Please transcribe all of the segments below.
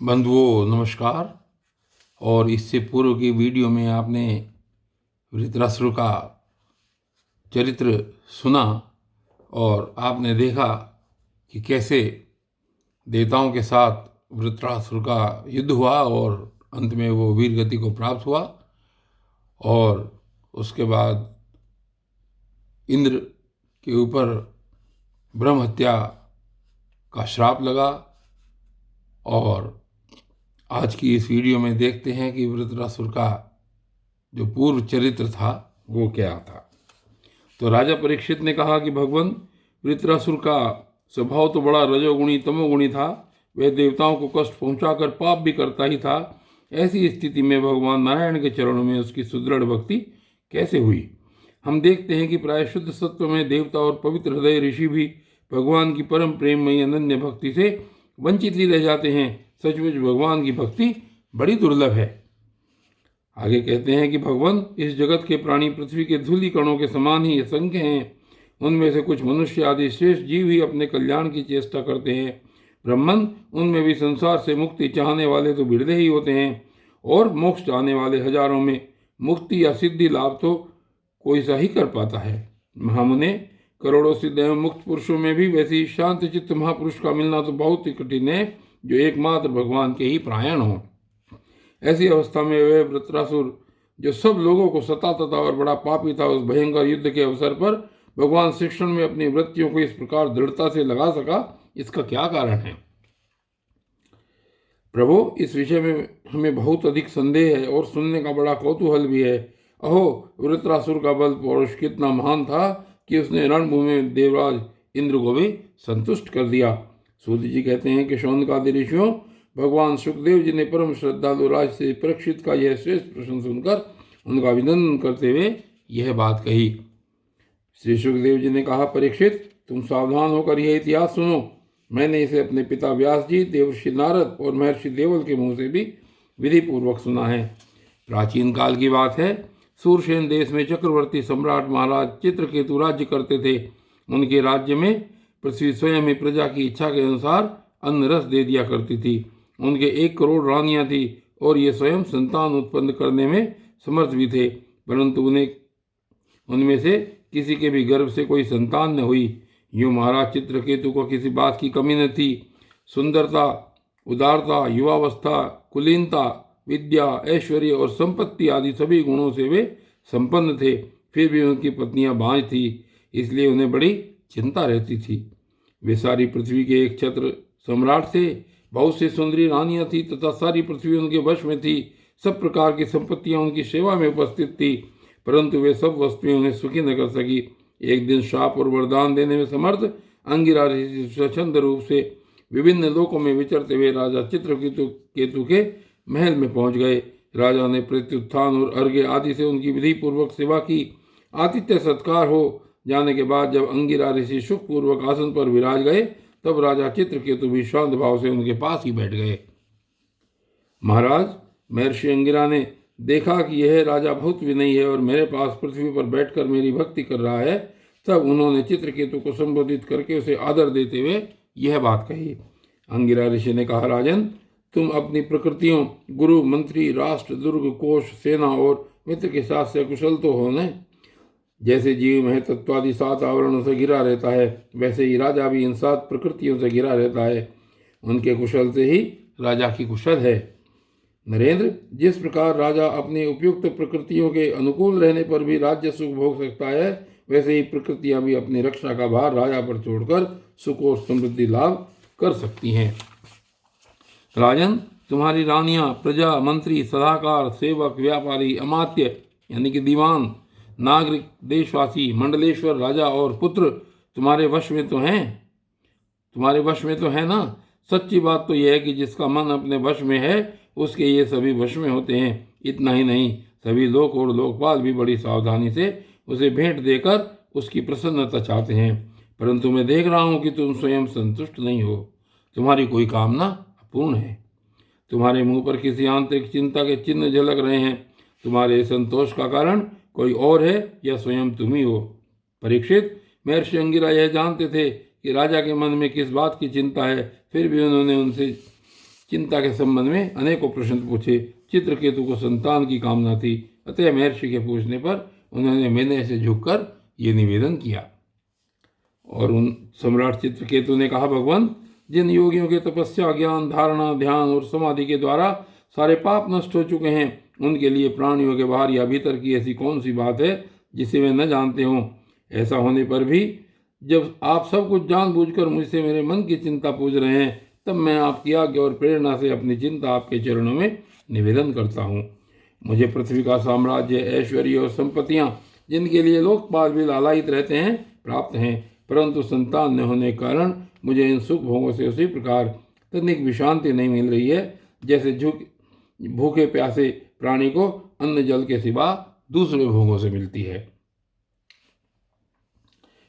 बंधुओं नमस्कार। और इससे पूर्व की वीडियो में आपने वृत्रासुर का चरित्र सुना और आपने देखा कि कैसे देवताओं के साथ वृत्रासुर का युद्ध हुआ और अंत में वो वीर गति को प्राप्त हुआ। और उसके बाद इंद्र के ऊपर ब्रह्म हत्या का श्राप लगा। और आज की इस वीडियो में देखते हैं कि वृत्रासुर का जो पूर्व चरित्र था वो क्या था। तो राजा परीक्षित ने कहा कि भगवान, वृत्रासुर का स्वभाव तो बड़ा रजोगुणी तमोगुणी था। वह देवताओं को कष्ट पहुंचाकर पाप भी करता ही था। ऐसी स्थिति में भगवान नारायण के चरणों में उसकी सुदृढ़ भक्ति कैसे हुई। हम देखते हैं कि प्राय शुद्ध सत्व में देवता और पवित्र हृदय ऋषि भी भगवान की परम प्रेममयी अनन्य भक्ति से वंचित ही रह जाते हैं। सचमुच भगवान की भक्ति बड़ी दुर्लभ है। आगे कहते हैं कि भगवान, इस जगत के प्राणी पृथ्वी के धूलि कणों के समान ही असंख्य हैं। उनमें से कुछ मनुष्य आदि श्रेष्ठ जीव ही अपने कल्याण की चेष्टा करते हैं। ब्रह्मन, उनमें भी संसार से मुक्ति चाहने वाले तो बिरले ही होते हैं, और मोक्ष चाहने वाले हजारों में मुक्ति या सिद्धि लाभ तो कोई सा ही कर पाता है। महामुने, करोड़ों सिद्ध एवं मुक्त पुरुषों में भी वैसी शांत चित्त महापुरुष का मिलना तो बहुत ही कठिन है, जो एकमात्र भगवान के ही प्रायण हो। ऐसी अवस्था में वह वृत्रासुर, जो सब लोगों को सताता था और बड़ा पापी था, उस भयंकर युद्ध के अवसर पर भगवान श्री कृष्ण में अपनी वृत्तियों को इस प्रकार दृढ़ता से लगा सका, इसका क्या कारण है। प्रभु, इस विषय में हमें बहुत अधिक संदेह है और सुनने का बड़ा कौतूहल भी है। अहो, वृत्रासुर का बल पौरुष कितना महान था कि उसने रणभूमि में देवराज इंद्र को भी संतुष्ट कर दिया। सूत जी कहते हैं कि शौनकादि ऋषियों, भगवान सुखदेव जी ने परम श्रद्धालु राज से परीक्षित का यह श्रेष्ठ प्रश्न सुनकर उनका अभिनंदन करते हुए यह बात कही। श्री सुखदेव जी ने कहा, परीक्षित, तुम सावधान होकर यह इतिहास सुनो। मैंने इसे अपने पिता व्यास जी, देवर्षि नारद और महर्षि देवल के मुंह से भी विधि पूर्वक सुना है। प्राचीन काल की बात है। सूरसेन देश में चक्रवर्ती सम्राट महाराज चित्रकेतु राज्य करते थे। उनके राज्य में पृथ्वी स्वयं ही प्रजा की इच्छा के अनुसार अन्न रस दे दिया करती थी। उनके 1 करोड़ रानियां थी और ये स्वयं संतान उत्पन्न करने में समर्थ भी थे, परंतु उनमें से किसी के भी गर्भ से कोई संतान न हुई। यूँ महाराज चित्रकेतु को किसी बात की कमी न थी। सुंदरता, उदारता, युवावस्था, कुलीनता, विद्या, ऐश्वर्य और संपत्ति आदि सभी गुणों से वे संपन्न थे। फिर भी उनकी पत्नियां बांझ थी, इसलिए उन्हें बड़ी चिंता रहती थी। वे सारी पृथ्वी के एक छत्र सम्राट थे। बहुत सी सुंदरी रानियां थी तथा सारी पृथ्वी उनके वश में थी। सब प्रकार की संपत्तियां उनकी सेवा में उपस्थित थी, परंतु वे सब वस्तुएं उन्हें सुखी न कर सकी। एक दिन शाप और वरदान देने में समर्थ अंगिरा ऋषि स्वच्छंद रूप से विभिन्न लोकों में विचरते हुए राजा चित्रकेतु के महल में पहुंच गए। राजा ने प्रत्युत्थान और अर्घ्य आदि से उनकी विधि पूर्वक सेवा की। आतिथ्य सत्कार हो जाने के बाद जब अंगिरा ऋषि सुखपूर्वक आसन पर विराज गए, तब राजा चित्रकेतु भी शांत भाव से उनके पास ही बैठ गए। महाराज, महर्षि अंगिरा ने देखा कि यह राजा बहुत विनयी है और मेरे पास पृथ्वी पर बैठकर मेरी भक्ति कर रहा है, तब उन्होंने चित्रकेतु को संबोधित करके उसे आदर देते हुए यह बात कही। अंगिरा ऋषि ने कहा, राजन, तुम अपनी प्रकृतियों, गुरु, मंत्री, राष्ट्र, दुर्ग, कोश, सेना और मित्र के साथ से कुशल तो हो न। जैसे जीव में तत्वादि 7 आवरणों से घिरा रहता है, वैसे ही राजा भी इन 7 प्रकृतियों से घिरा रहता है। उनके कुशल से ही राजा की कुशल है। नरेंद्र, जिस प्रकार राजा अपनी उपयुक्त प्रकृतियों के अनुकूल रहने पर भी राज्य सुख भोग सकता है, वैसे ही प्रकृतियां भी अपनी रक्षा का भार राजा पर छोड़कर सुख और समृद्धि लाभ कर सकती हैं। राजन, तुम्हारी रानियां, प्रजा, मंत्री, सलाहकार, सेवक, व्यापारी, अमात्य यानी कि दीवान, नागरिक, देशवासी, मंडलेश्वर, राजा और पुत्र तुम्हारे वश में तो है ना। सच्ची बात तो यह है कि जिसका मन अपने वश में है, उसके ये सभी वश में होते हैं। इतना ही नहीं, सभी लोक और लोकपाल भी बड़ी सावधानी से उसे भेंट देकर उसकी प्रसन्नता चाहते हैं। परंतु मैं देख रहा हूं कि तुम स्वयं संतुष्ट नहीं हो। तुम्हारी कोई कामना अपूर्ण है। तुम्हारे मुंह पर किसी आंतरिक चिंता के चिन्ह झलक रहे हैं। तुम्हारे संतोष का कारण कोई और है या स्वयं तुम ही हो। परीक्षित, महर्षि अंगिरा यह जानते थे कि राजा के मन में किस बात की चिंता है, फिर भी उन्होंने उनसे चिंता के संबंध में अनेकों प्रश्न पूछे। चित्रकेतु को संतान की कामना थी, अतः महर्षि के पूछने पर उन्होंने विनय से झुककर ये निवेदन किया। और उन सम्राट चित्रकेतु ने कहा, भगवान, जिन योगियों के तपस्या, ज्ञान, धारणा, ध्यान और समाधि के द्वारा सारे पाप नष्ट हो चुके हैं, उनके लिए प्राणियों के बाहर या भीतर की ऐसी कौन सी बात है जिसे वे न जानते हों। ऐसा होने पर भी जब आप सब कुछ जानबूझकर मुझसे मेरे मन की चिंता पूछ रहे हैं, तब मैं आपकी आज्ञा और प्रेरणा से अपनी चिंता आपके चरणों में निवेदन करता हूँ। मुझे पृथ्वी का साम्राज्य, ऐश्वर्य और संपत्तियाँ, जिनके लिए लोकपाल भी लालायित रहते हैं, प्राप्त हैं, परंतु संतान न होने के कारण मुझे इन सुख भोगों से उसी प्रकार तनिक भी शांति नहीं मिल रही है जैसे भूखे प्यासे प्राणी को अन्न जल के सिवा दूसरे भोगों से मिलती है।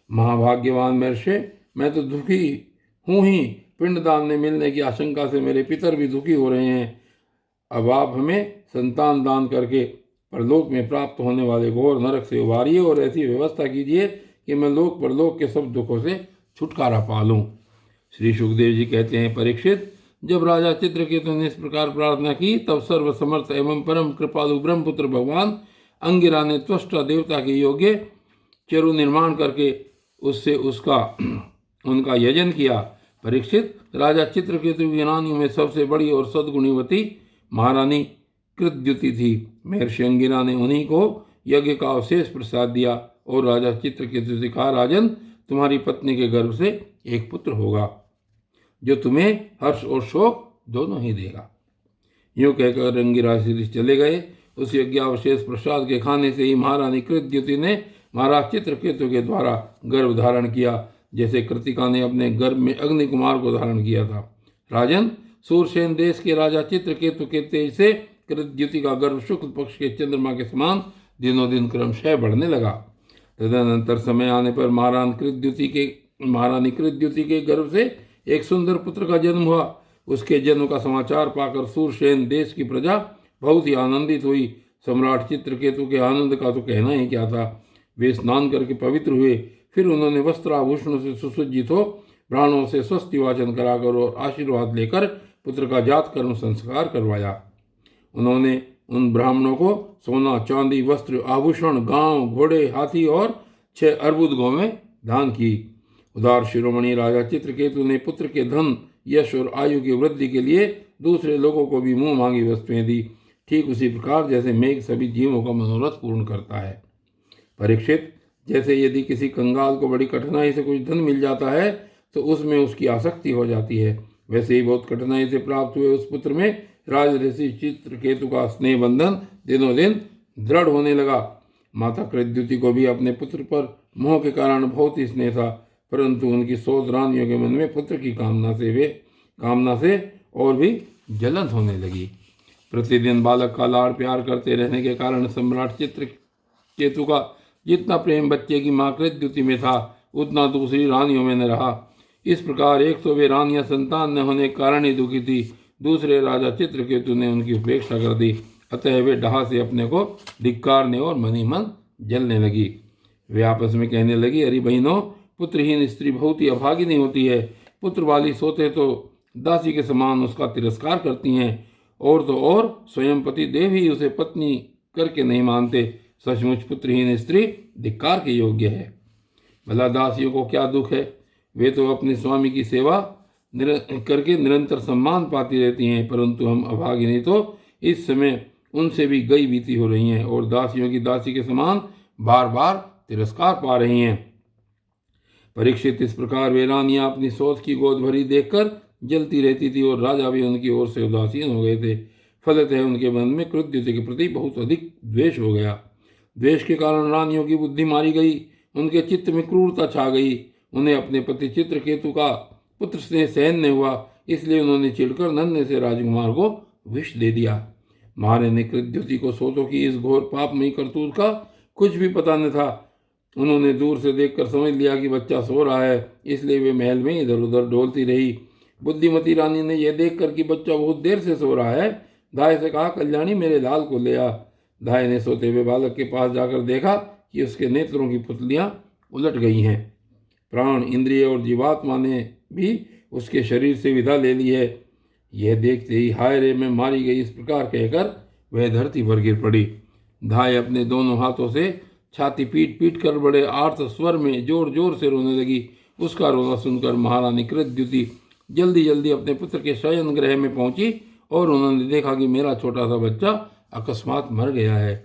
महाभाग्यवान महर्षि, मैं तो दुखी हूँ ही, पिंडदान में मिलने की आशंका से मेरे पितर भी दुखी हो रहे हैं। अब आप हमें संतान दान करके परलोक में प्राप्त होने वाले घोर नरक से उबारिए और ऐसी व्यवस्था कीजिए कि मैं लोक परलोक के सब दुखों से छुटकारा पा लूं। श्री सुखदेव जी कहते हैं, परीक्षित, जब राजा चित्रकेतु ने इस प्रकार प्रार्थना की, तब सर्वसमर्थ एवं परम कृपालु ब्रह्मपुत्र भगवान अंगिरा ने त्वष्टा देवता के योग्य चरु निर्माण करके उससे उनका यजन किया। परीक्षित, राजा चित्रकेतु की रानियों में सबसे बड़ी और सद्गुणीवती महारानी कृतद्युति थी। महर्षि अंगिरा ने उन्हीं को यज्ञ का अवशेष प्रसाद दिया और राजा चित्रकेतु से कहा, राजन, तुम्हारी पत्नी के गर्भ से एक पुत्र होगा जो तुम्हें हर्ष और शोक दोनों ही देगा। यूं कहकर अंगिरा श्री चले गए। उस यज्ञावशेष प्रसाद के खाने से ही महारानी कृतद्युति ने महाराज चित्रकेतु के द्वारा गर्भ धारण किया, जैसे कृतिका ने अपने गर्भ में अग्नि कुमार को धारण किया था। राजन, सूरसेन देश के राजा चित्रकेतु के तेज से कृतद्युति का गर्भ शुक्ल पक्ष के चंद्रमा के समान दिनों दिन क्रमशः बढ़ने लगा। तदनंतर समय आने पर महारानी कृतद्युति के गर्भ से एक सुंदर पुत्र का जन्म हुआ। उसके जन्म का समाचार पाकर सूरसेन देश की प्रजा बहुत ही आनंदित हुई। सम्राट चित्रकेतु के आनंद का तो कहना ही क्या था। वे स्नान करके पवित्र हुए, फिर उन्होंने वस्त्र आभूषणों से सुसज्जित हो ब्राह्मणों से स्वस्ति वाचन कराकर और आशीर्वाद लेकर पुत्र का जात कर्म संस्कार करवाया। उन्होंने उन ब्राह्मणों को सोना, चांदी, वस्त्र, आभूषण, गांव, घोड़े, हाथी और 6 अर्बुद गौवें दान की। उदार शिरोमणि राजा चित्रकेतु ने पुत्र के धन, यश और आयु की वृद्धि के लिए दूसरे लोगों को भी मुंह मांगी वस्तुएं दी, ठीक उसी प्रकार जैसे मेघ सभी जीवों का मनोरथ पूर्ण करता है। परीक्षित, जैसे यदि किसी कंगाल को बड़ी कठिनाई से कुछ धन मिल जाता है तो उसमें उसकी आसक्ति हो जाती है, वैसे ही बहुत कठिनाई से प्राप्त हुए उस पुत्र में राजऋषि चित्रकेतु का स्नेह बंधन दिनों दिन दृढ़ होने लगा। माता कृतद्युति को भी अपने पुत्र पर मोह के कारण बहुत ही स्नेह था, परंतु उनकी 100 रानियों के मन में पुत्र की कामना से और भी जलन होने लगी। प्रतिदिन बालक का लाड़ प्यार करते रहने के कारण सम्राट चित्रकेतु का जितना प्रेम बच्चे की मां कृतद्युति में था, उतना दूसरी रानियों में न रहा। इस प्रकार एक तो वे रानियां संतान न होने के कारण ही दुखी थी, दूसरे राजा चित्रकेतु ने उनकी उपेक्षा कर दी, अतः वे डहा से अपने को धिक्कारने और मन ही मन जलने लगी। वे आपस में कहने लगी, अरे बहनों, पुत्रहीन स्त्री बहुत ही अभागिनी होती है। पुत्र वाली सोते तो दासी के समान उसका तिरस्कार करती हैं, और तो और स्वयं पति देव ही उसे पत्नी करके नहीं मानते। सचमुच पुत्रहीन स्त्री धिक्कार के योग्य है। भला दासियों को क्या दुख है, वे तो अपने स्वामी की सेवा करके निरंतर सम्मान पाती रहती हैं, परंतु हम अभागिनी तो इस समय उनसे भी गई बीती हो रही हैं और दासियों की दासी के समान बार बार तिरस्कार पा रही हैं। परीक्षित, इस प्रकार वे रानियां अपनी सोच की गोद भरी देखकर जलती रहती थी और राजा भी उनकी ओर से उदासीन हो गए थे। फलतः उनके मन में कृतद्युति के प्रति बहुत अधिक द्वेष हो गया। द्वेष के कारण रानियों की बुद्धि मारी गई, उनके चित्त में क्रूरता छा गई। उन्हें अपने पति चित्रकेतु का पुत्र स्नेह सहन नहीं हुआ, इसलिए उन्होंने चिढ़कर नन्हे से राजकुमार को विष दे दिया। महारानी कृतद्युति को सोचो कि इस घोर पापमयी करतूत का कुछ भी पता न था। उन्होंने दूर से देखकर समझ लिया कि बच्चा सो रहा है, इसलिए वे महल में इधर उधर डोलती रही। बुद्धिमती रानी ने यह देखकर कि बच्चा बहुत देर से सो रहा है, दाई से कहा, कल्याणी, मेरे लाल को ले आ। दाई ने सोते हुए बालक के पास जाकर देखा कि उसके नेत्रों की पुतलियां उलट गई हैं। प्राण, इंद्रिय और जीवात्मा ने भी उसके शरीर से विदा ले ली है। यह देखते ही हाय रे मैं मारी गई इस प्रकार कहकर वह धरती पर गिर पड़ी। धाय अपने दोनों हाथों से छाती पीट पीट कर बड़े आर्त स्वर में जोर जोर से रोने लगी। उसका रोना सुनकर महारानी कृतद्युति जल्दी जल्दी अपने पुत्र के शयन गृह में पहुंची और उन्होंने देखा कि मेरा छोटा सा बच्चा अकस्मात मर गया है।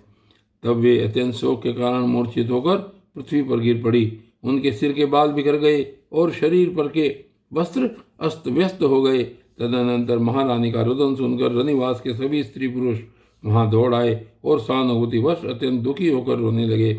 तब वे अत्यंत शोक के कारण मूर्छित होकर पृथ्वी पर गिर पड़ी। उनके सिर के बाल बिखर गए और शरीर पर के वस्त्र अस्त व्यस्त हो गए। तदनंतर महारानी का रुदन सुनकर रनिवास के सभी स्त्री पुरुष वहां दौड़ आए और सहानुभूतिवश अत्यंत दुखी होकर रोने लगे।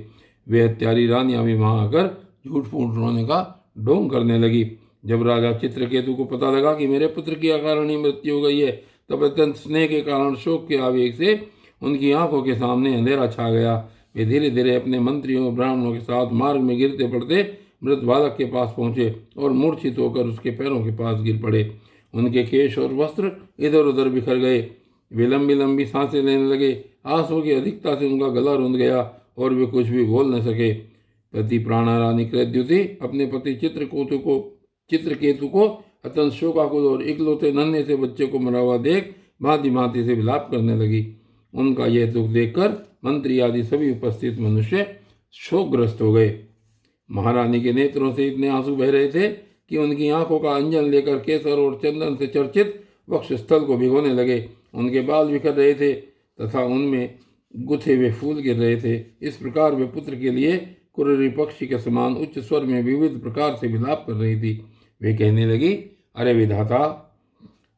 वे हत्यारी रानियां भी वहां आकर झूठ फूट रोने का ढोंग करने लगी। जब राजा चित्रकेतु को पता लगा कि मेरे पुत्र की अकारणी मृत्यु हो गई है, तब अत्यंत स्नेह के कारण शोक के आवेग से उनकी आंखों के सामने अंधेरा छा गया। वे धीरे धीरे अपने मंत्रियों और ब्राह्मणों के साथ मार्ग में गिरते पड़ते मृत बालक के पास पहुंचे और मूर्छित होकर उसके पैरों के पास गिर पड़े। उनके केश और वस्त्र इधर उधर बिखर गए। वे लंबी लंबी सांसें लेने लगे। आंसुओं की अधिकता से उनका गला रुंध गया और वे कुछ भी बोल न सके। पति प्राणा रानी कृतद्युति अपने पति चित्रकेतु को अत्यंत शोकाकुल और इकलौते नन्हे से बच्चे को मरा हुआ देख भांति भांति से विलाप करने लगी। उनका यह दुख देखकर मंत्री आदि सभी उपस्थित मनुष्य शोकग्रस्त हो गए। महारानी के नेत्रों से इतने आंसू बह रहे थे कि उनकी आंखों का अंजन लेकर केसर और चंदन से चर्चित वक्षस्थल को भिगोने लगे। उनके बाल बिखर रहे थे तथा उनमें गुथे हुए फूल गिर रहे थे। इस प्रकार वे पुत्र के लिए कुररी पक्षी के समान उच्च स्वर में विविध प्रकार से विलाप कर रही थी। वे कहने लगी, अरे विधाता,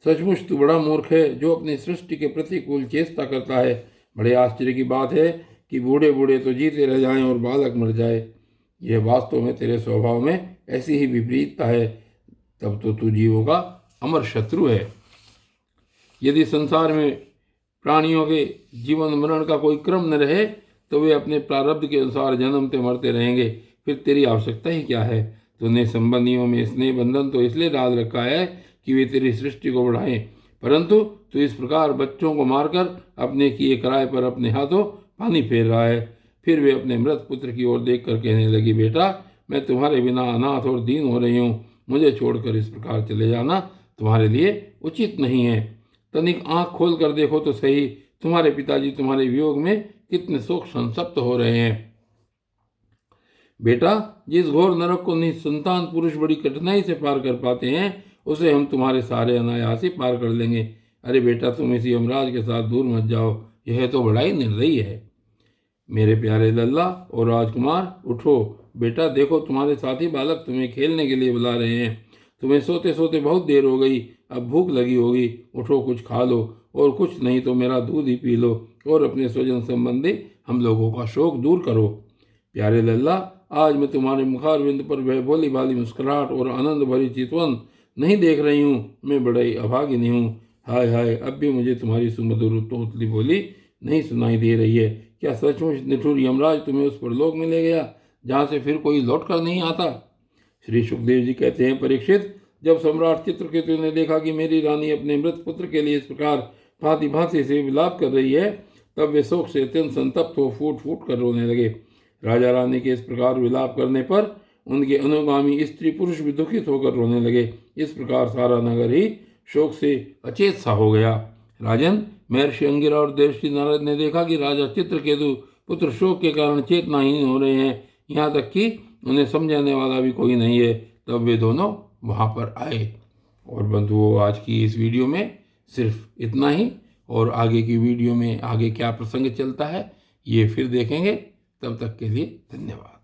सचमुच तू बड़ा मूर्ख है जो अपनी सृष्टि के प्रतिकूल चेष्टा करता है। बड़े आश्चर्य की बात है कि बूढ़े बूढ़े तो जीते रह जाएं और बालक मर जाए। यह वास्तव में तेरे स्वभाव में ऐसी ही विपरीतता है। तब तो तू जीवों का अमर शत्रु है। यदि संसार में प्राणियों के जीवन मरण का कोई क्रम न रहे तो वे अपने प्रारब्ध के अनुसार जन्मते मरते रहेंगे। फिर तेरी आवश्यकता ही क्या है? तूने संबंधियों में स्नेह बंधन तो इसलिए डाल रखा है कि वे तेरी सृष्टि को बढ़ाएं, परंतु तू इस प्रकार बच्चों को मारकर अपने किए कराए पर अपने हाथों पानी फेर रहा है। फिर वे अपने मृत पुत्र की ओर देखकर कहने लगी, बेटा, मैं तुम्हारे बिना अनाथ और दीन हो रही हूँ। मुझे छोड़कर इस प्रकार चले जाना तुम्हारे लिए उचित नहीं है। तनिक आंख खोल कर देखो तो सही, तुम्हारे पिताजी तुम्हारे वियोग में कितने शोक संतप्त हो रहे हैं। बेटा, जिस घोर नरक को निसंतान पुरुष बड़ी कठिनाई से पार कर पाते हैं, उसे हम तुम्हारे सारे अनायास ही पार कर लेंगे। अरे बेटा, तुम इसी यमराज के साथ दूर मत जाओ, यह तो बड़ा ही निर्दयी है। मेरे प्यारे लल्ला और राजकुमार, उठो। बेटा देखो, तुम्हारे साथी बालक तुम्हें खेलने के लिए बुला रहे हैं। तुम्हें सोते सोते बहुत देर हो गई, अब भूख लगी होगी। उठो, कुछ खा लो, और कुछ नहीं तो मेरा दूध ही पी लो और अपने स्वजन संबंधी हम लोगों का शोक दूर करो। प्यारे लल्ला, आज मैं तुम्हारे मुखारविंद पर वह भोली भाली मुस्कुराहट और आनंद भरी चितवन नहीं देख रही हूँ। मैं बड़ा ही अभागिनी हूँ। हाय हाय, अब भी मुझे तुम्हारी सुमधुर तोतली बोली नहीं सुनाई दे रही है। क्या सचमुच निठुर यमराज तुम्हें उस परलोक में ले गया जहाँ से फिर कोई लौट कर नहीं आता? श्री सुखदेव जी कहते हैं, परीक्षित, जब सम्राट चित्रकेतु ने देखा कि मेरी रानी अपने मृत पुत्र के लिए इस प्रकार भांति भांति से विलाप कर रही है, तब वे शोक से अत्यंत संतप्त हो फूट फूट कर रोने लगे। राजा रानी के इस प्रकार विलाप करने पर उनके अनुगामी स्त्री पुरुष भी दुखित होकर रोने लगे। इस प्रकार सारा नगर ही शोक से अचेत सा हो गया। राजन, महर्षि अंगिरा और देवर्षि नारद ने देखा कि राजा चित्रकेतु पुत्र शोक के कारण चेतनाहीन हो रहे हैं, यहाँ तक कि उन्हें समझाने वाला भी कोई नहीं है। तब वे दोनों वहाँ पर आए। और बंधुओं, आज की इस वीडियो में सिर्फ इतना ही, और आगे की वीडियो में आगे क्या प्रसंग चलता है ये फिर देखेंगे। तब तक के लिए धन्यवाद।